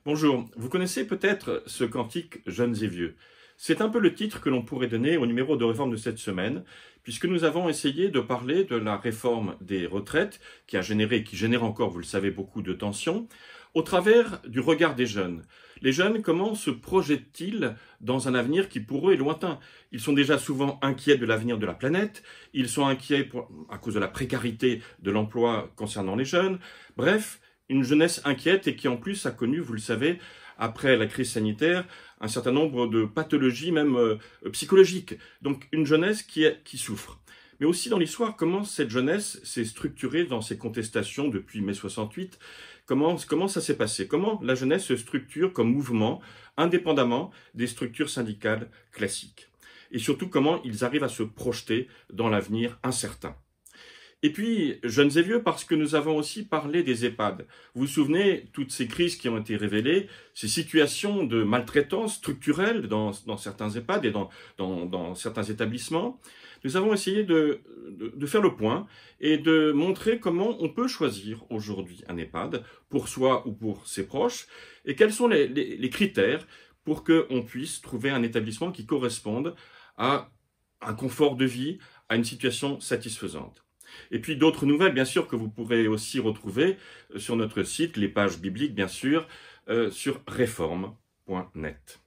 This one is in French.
Bonjour, vous connaissez peut-être ce cantique Jeunes et Vieux. C'est un peu le titre que l'on pourrait donner au numéro de réforme de cette semaine, puisque nous avons essayé de parler de la réforme des retraites, qui a généré et qui génère encore, vous le savez, beaucoup de tensions, au travers du regard des jeunes. Les jeunes, comment se projettent-ils dans un avenir qui pour eux est lointain? Ils sont déjà souvent inquiets de l'avenir de la planète, ils sont inquiets à cause de la précarité de l'emploi concernant les jeunes, bref, une jeunesse inquiète et qui en plus a connu, vous le savez, après la crise sanitaire, un certain nombre de pathologies même psychologiques. Donc une jeunesse qui souffre. Mais aussi dans l'histoire, comment cette jeunesse s'est structurée dans ces contestations depuis mai 68, comment ça s'est passé, comment la jeunesse se structure comme mouvement, indépendamment des structures syndicales classiques. Et surtout, comment ils arrivent à se projeter dans l'avenir incertain. Et puis, jeunes et vieux, parce que nous avons aussi parlé des EHPAD. Vous vous souvenez, toutes ces crises qui ont été révélées, ces situations de maltraitance structurelle dans certains EHPAD et dans certains établissements. Nous avons essayé de faire le point et de montrer comment on peut choisir aujourd'hui un EHPAD pour soi ou pour ses proches et quels sont les critères pour qu'on puisse trouver un établissement qui corresponde à un confort de vie, à une situation satisfaisante. Et puis d'autres nouvelles, bien sûr, que vous pourrez aussi retrouver sur notre site, les pages bibliques, bien sûr, sur réforme.net.